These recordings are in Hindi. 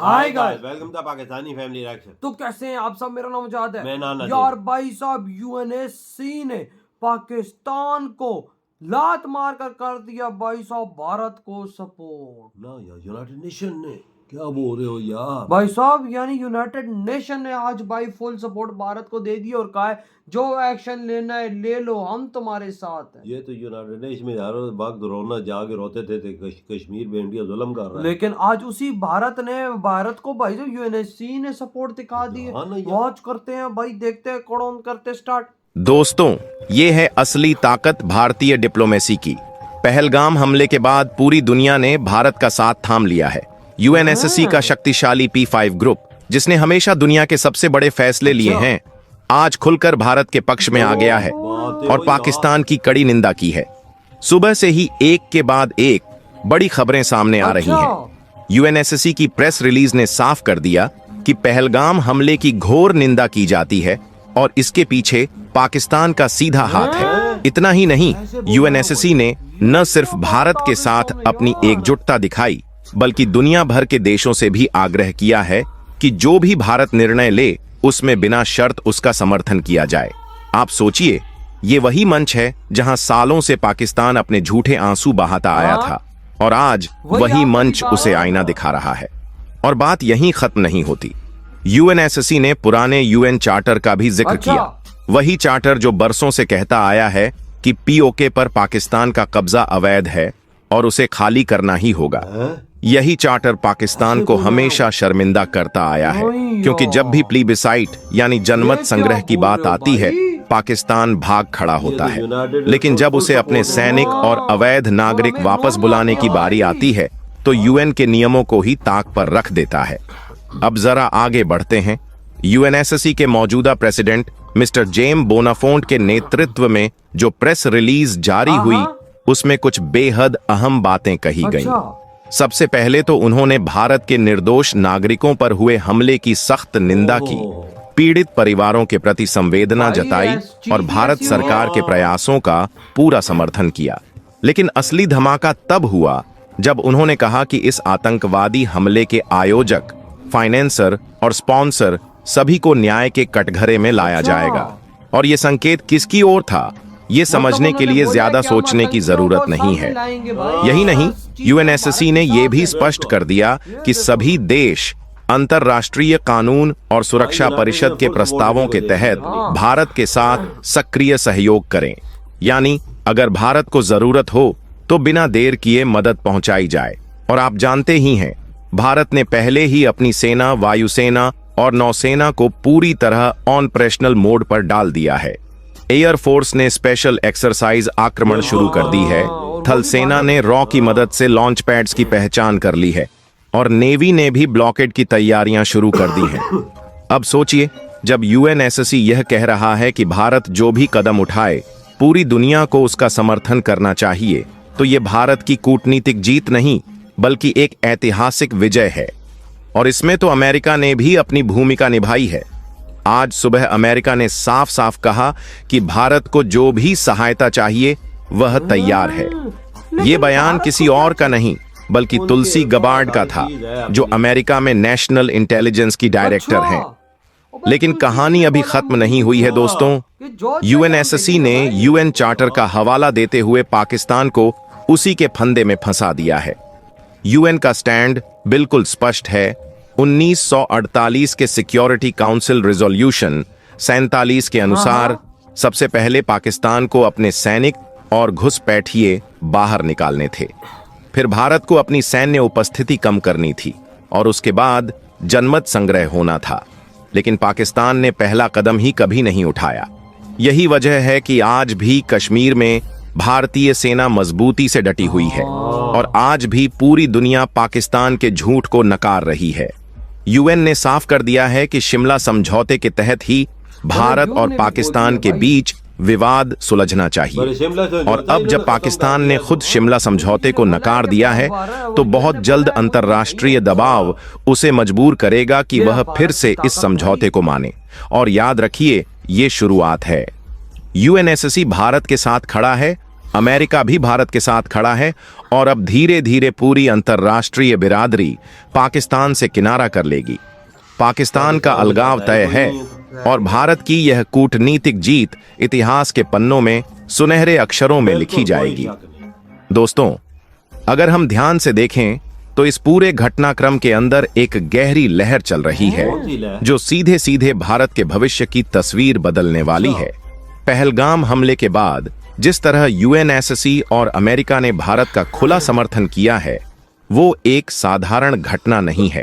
Hi guys, welcome to Pakistani family reaction. तो कैसे हैं आप सब। मेरा नाम मुजाहिद है। मैं नाना यार भाई साहब, यूएनएससी ने पाकिस्तान को लात मार कर दिया भाई साहब भारत को सपोर्ट। ना यार, यूनाइटेड नेशन ने क्या बोल रहे हो यार भाई साहब, यानी यूनाइटेड नेशन ने आज भाई फुल सपोर्ट भारत को दे दिया और कहा है जो एक्शन लेना है ले लो, हम तुम्हारे साथ हैं। ये तो यूनाइटेड नेशन में यार वक्त रोना जाके रोते थे कश्मीर पे इंडिया जुल्म कर रहा है। लेकिन आज उसी भारत को भाई जो यूएनएससी ने सपोर्ट दिखा दी है। वॉच करते हैं भाई, देखते हैं कौन करते स्टार्ट। दोस्तों, ये है असली ताकत भारतीय डिप्लोमेसी की। पहलगाम हमले के बाद पूरी दुनिया ने भारत का साथ थाम लिया है। यूएनएससी का शक्तिशाली P5 ग्रुप, जिसने हमेशा दुनिया के सबसे बड़े फैसले लिए हैं, आज खुलकर भारत के पक्ष में आ गया है और पाकिस्तान की कड़ी निंदा की है। सुबह से ही एक के बाद एक बड़ी खबरें सामने आ रही हैं। यूएनएससी की प्रेस रिलीज ने साफ कर दिया कि पहलगाम हमले की घोर निंदा की जाती है और इसके पीछे पाकिस्तान का सीधा हाथ है। इतना ही नहीं, यूएनएससी ने न सिर्फ भारत के साथ अपनी एकजुटता दिखाई, बल्कि दुनिया भर के देशों से भी आग्रह किया है कि जो भी भारत निर्णय ले उसमें बिना शर्त उसका समर्थन किया जाए। आप सोचिए, ये वही मंच है जहां सालों से पाकिस्तान अपने झूठे आंसू बहाता आया था और आज वही मंच उसे आईना दिखा रहा है। और बात यहीं खत्म नहीं होती। यूएनएससी ने पुराने यूएन चार्टर का भी जिक्र किया। वही चार्टर जो बरसों से कहता आया है कि पीओके पर पाकिस्तान का कब्जा अवैध है और उसे खाली करना ही होगा। यही चार्टर पाकिस्तान को हमेशा शर्मिंदा करता आया है, क्योंकि जब भी प्लीबिसाइट यानी जनमत संग्रह की बात आती है, पाकिस्तान भाग खड़ा होता है। लेकिन जब उसे अपने सैनिक और अवैध नागरिक वापस बुलाने की बारी आती है, तो यूएन के नियमों को ही ताक पर रख देता है। अब जरा आगे बढ़ते हैं। यूएनएससी के मौजूदा प्रेसिडेंट मिस्टर जेम बोनाफोंट के नेतृत्व में जो प्रेस रिलीज जारी हुई, उसमें कुछ बेहद अहम बातें कही गईं। सबसे पहले तो उन्होंने भारत के निर्दोष नागरिकों पर हुए हमले की सख्त निंदा की, पीड़ित परिवारों के प्रति संवेदना जताई और भारत सरकार के प्रयासों का पूरा समर्थन किया। लेकिन असली धमाका तब हुआ जब उन्होंने कहा कि इस आतंकवादी हमले के आयोजक, फाइनेंसर और स्पॉन्सर सभी को न्याय के कटघरे में लाया जाएगा। और ये संकेत किसकी ओर था, ये समझने के लिए ज्यादा सोचने की जरूरत नहीं है। यही नहीं, यूएनएससी ने यह भी स्पष्ट कर दिया कि सभी देश अंतर्राष्ट्रीय कानून और सुरक्षा परिषद के प्रस्तावों के तहत भारत के साथ सक्रिय सहयोग करें। यानी अगर भारत को जरूरत हो तो बिना देर किए मदद पहुंचाई जाए। और आप जानते ही हैं, भारत ने पहले ही अपनी सेना, वायुसेना और नौसेना को पूरी तरह ऑपरेशनल मोड पर डाल दिया है। एयरफोर्स ने स्पेशल एक्सरसाइज आक्रमण शुरू कर दी है। थल सेना ने रॉ की मदद से लॉन्च पैड्स की पहचान कर ली है और नेवी ने भी ब्लॉकेड की तैयारियां शुरू कर दी हैं। अब सोचिए, जब यूएनएससी यह कह रहा है कि भारत जो भी कदम उठाए पूरी दुनिया को उसका समर्थन करना चाहिए, तो यह भारत की कूटनीतिक जीत नहीं बल्कि एक ऐतिहासिक विजय है। और इसमें तो अमेरिका ने भी अपनी भूमिका निभाई है। आज सुबह अमेरिका ने साफ साफ कहा कि भारत को जो भी सहायता चाहिए वह तैयार है। ये बयान किसी और का नहीं बल्कि तुलसी गबार्ड का था, जो अमेरिका में नेशनल इंटेलिजेंस की डायरेक्टर हैं। लेकिन कहानी अभी खत्म नहीं हुई है दोस्तों। यूएनएससी ने यूएन चार्टर का हवाला देते हुए पाकिस्तान को उसी के फंदे में फंसा दिया है। यूएन का स्टैंड बिल्कुल स्पष्ट है। 1948 के सिक्योरिटी काउंसिल रिजोल्यूशन 47 के अनुसार सबसे पहले पाकिस्तान को अपने सैनिक और घुसपैठिए बाहर निकालने थे, फिर भारत को अपनी सैन्य उपस्थिति कम करनी थी और उसके बाद जनमत संग्रह होना था। लेकिन पाकिस्तान ने पहला कदम ही कभी नहीं उठाया। यही वजह है कि आज भी कश्मीर में भारतीय सेना मजबूती से डटी हुई है और आज भी पूरी दुनिया पाकिस्तान के झूठ को नकार रही है। यूएन ने साफ कर दिया है कि शिमला समझौते के तहत ही भारत और पाकिस्तान के बीच विवाद सुलझना चाहिए। और अब जब पाकिस्तान ने खुद शिमला समझौते को नकार दिया है, तो बहुत जल्द अंतर्राष्ट्रीय दबाव उसे मजबूर करेगा कि वह फिर से इस समझौते को माने। और याद रखिए, ये शुरुआत है। यूएनएससी भारत के साथ खड़ा है अमेरिका भी भारत के साथ खड़ा है और अब धीरे धीरे पूरी अंतर्राष्ट्रीय बिरादरी पाकिस्तान से किनारा कर लेगी। पाकिस्तान का अलगाव तय है और भारत की यह कूटनीतिक जीत इतिहास के पन्नों में सुनहरे अक्षरों में लिखी जाएगी। दोस्तों, अगर हम ध्यान से देखें तो इस पूरे घटनाक्रम के अंदर एक गहरी लहर चल रही है जो सीधे सीधे भारत के भविष्य की तस्वीर बदलने वाली है। पहलगाम हमले के बाद जिस तरह यूएनएससी और अमेरिका ने भारत का खुला समर्थन किया है, वो एक साधारण घटना नहीं है।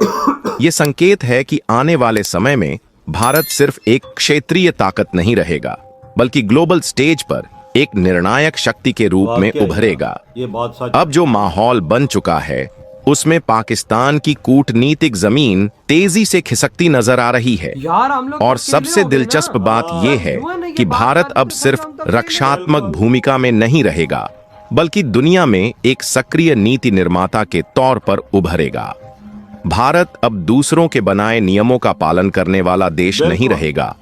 ये संकेत है कि आने वाले समय में भारत सिर्फ एक क्षेत्रीय ताकत नहीं रहेगा, बल्कि ग्लोबल स्टेज पर एक निर्णायक शक्ति के रूप में उभरेगा। ये बात सच। अब जो माहौल बन चुका है उसमें पाकिस्तान की कूटनीतिक जमीन तेजी से खिसकती नजर आ रही है। यार हम लोग और तो सबसे अकेले हो गए दिलचस्प ना। बात यह है कि भारत अब सिर्फ रक्षात्मक भूमिका में नहीं रहेगा, बल्कि दुनिया में एक सक्रिय नीति निर्माता के तौर पर उभरेगा। भारत अब दूसरों के बनाए नियमों का पालन करने वाला देश नहीं रहेगा,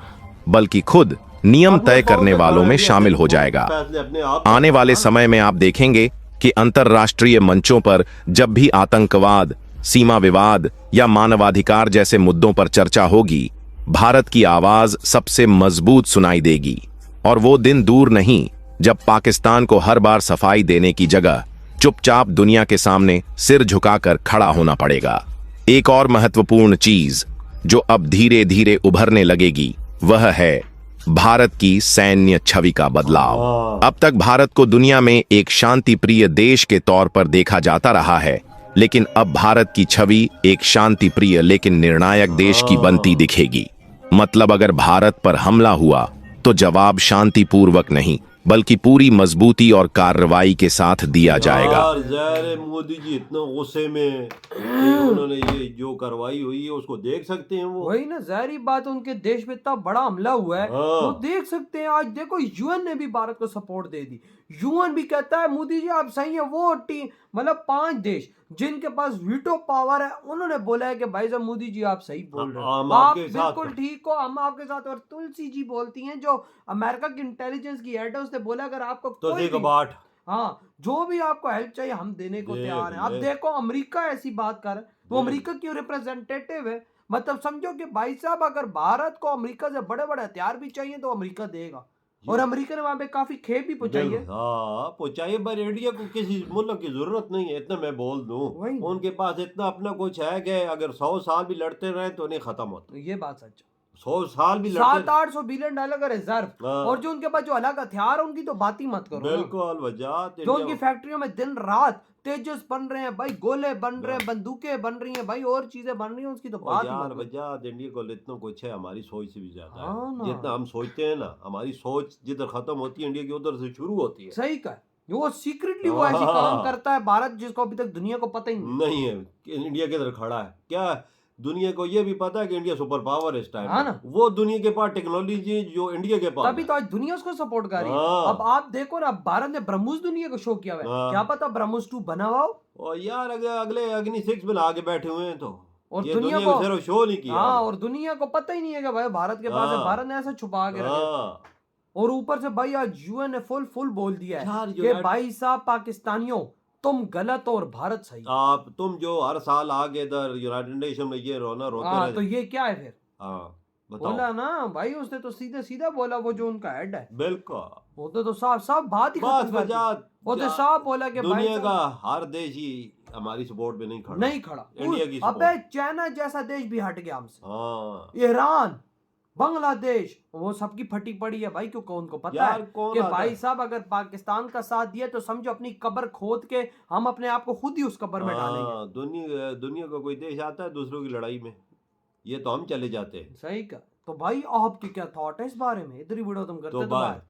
बल्कि खुद नियम तय करने वालों में शामिल हो जाएगा। आने वाले समय में आप देखेंगे कि अंतर्राष्ट्रीय मंचों पर जब भी आतंकवाद, सीमा विवाद या मानवाधिकार जैसे मुद्दों पर चर्चा होगी, भारत की आवाज सबसे मजबूत सुनाई देगी। और वो दिन दूर नहीं जब पाकिस्तान को हर बार सफाई देने की जगह चुपचाप दुनिया के सामने सिर झुकाकर खड़ा होना पड़ेगा। एक और महत्वपूर्ण चीज जो अब धीरे धीरे उभरने लगेगी वह है भारत की सैन्य छवि का बदलाव। अब तक भारत को दुनिया में एक शांति प्रिय देश के तौर पर देखा जाता रहा है, लेकिन अब भारत की छवि एक शांति प्रिय लेकिन निर्णायक देश की बनती दिखेगी। मतलब अगर भारत पर हमला हुआ तो जवाब शांतिपूर्वक नहीं, बल्कि पूरी मजबूती और कार्रवाई के साथ दिया जाएगा। यार ज़ाहिर है मोदी जी इतना गुस्से में कि उन्होंने ये जो कार्रवाई हुई है उसको देख सकते हैं वो। वही ना, जाहिर बात है, उनके देश में इतना बड़ा हमला हुआ है, हाँ। वो देख सकते हैं। आज देखो यूएन ने भी भारत को सपोर्ट दे दी। यूएन भी कहता है मोदी जी आप सही है। वो टीम मतलब 5 देश जिनके पास वीटो पावर है, उन्होंने बोला है कि भाई साहब मोदी जी आप सही बोल रहे हम हो, आप आपके साथ बिल्कुल ठीक हो, हम आपके साथ। और तुलसी जी बोलती हैं, जो अमेरिका की इंटेलिजेंस की हेड है, उसने बोला अगर आपको तो कोई देखो भी बाट हाँ जो भी आपको हेल्प चाहिए हम देने को तैयार हैं। अब ले। देखो अमेरिका ऐसी बात कर, वो अमेरिका की रिप्रेजेंटेटिव है। मतलब समझो कि भाई साहब अगर भारत को अमेरिका से बड़े बड़े हथियार भी चाहिए तो अमेरिका देगा। और अमेरिका ने वहां पे काफी खेप भी पहुंचाई है। हाँ पहुंचाइए, पर इंडिया को किसी मुल्क की जरूरत नहीं है, इतना मैं बोल दूं। वही। उनके पास इतना अपना कुछ है कि अगर 100 साल भी लड़ते रहे तो नहीं खत्म होता। तो ये बात सच है। 100 साल भी लड़ते 700-800 बिलियन डॉलर का रिजर्व, हाँ। और जो उनके पास जो अलग हथियार है उनकी तो बात ही मत करो ना। बिल्कुल वजह जो उनकी फैक्ट्रियों में दिन रात तेजस बन रहे हैं भाई, गोले बन रहे हैं, बंदूकें बन रही हैं भाई, और चीजें बन रही हैं, उसकी तो बात ही यार मत करो। वजह इंडिया को इतना कुछ है, हमारी सोच से भी ज्यादा हाँ है। ना। जितना हम सोचते हैं ना, हमारी सोच जिधर खत्म होती है इंडिया की उधर से शुरू होती है। सही कहा। वो सीक्रेटली वो ऐसी काम करता है भारत, जिसको अभी तक दुनिया को पता ही नहीं। नहीं है कि इंडिया किधर खड़ा है। क्या दुनिया को ये भी पता है कि इंडिया सुपर पावर है इस टाइम हाँ में। ना। वो दुनिया के पास टेक्नोलॉजी जो इंडिया के पास तभी तो आज दुनिया उसको सपोर्ट कर रही है। हाँ। अब आप देखो ना, भारत ने ब्रह्मोस दुनिया को शो किया हुआ है। हाँ। क्या पता ब्रह्मोस 2 बना हुआ हो। और यार अगर अगले अग्नि 6 में आगे बैठे हुए हैं तो और ये दुनिया दुनिया को को सिर्फ शो नहीं किया। हाँ, और दुनिया को पता ही नहीं है कि भाई भारत के पास है। हाँ। भारत ने ऐसा छुपा के रखा है। हाँ। और ऊपर से भाई आज यूएन ने फुल बोल दिया यार है जो कि यार- भाई साहब पाकिस्तानियों तुम गलत हो और भारत सही। तुम जो हर साल आगे इधर यूनाइटेड नेशन में ये रोना रोते हाँ, रहे। तो ये क्या है फिर? हाँ बोला बताओ। ना भाई, उसने तो सीधे सीधा बोला, वो जो उनका हेड है, बिल्कुल वो तो साफ बात ही बस खत्म कर दी। वजह वो तो साफ बोला कि भाई दुनिया का साहब हर देश ही हमारी सपोर्ट में नहीं खड़ा। नहीं खड़ा। इंडिया की अबे support। चाइना जैसा देश भी हट गया हमसे। हाँ ईरान, बांग्लादेश, वो सबकी फटी पड़ी है भाई, क्योंकि उनको पता यार है कौन कि आता भाई है? साहब अगर पाकिस्तान का साथ दिया तो समझो अपनी कब्र खोद के हम अपने आप को खुद ही उस कब्र में डालेंगे। हाँ, दुनिया का कोई देश आता है दूसरों की लड़ाई में, ये तो हम चले जाते हैं। सही का। तो भाई आपकी क्या थॉट है इस बारे में? इधर ही वीडियो तुम करते तो तो बाय। बाय।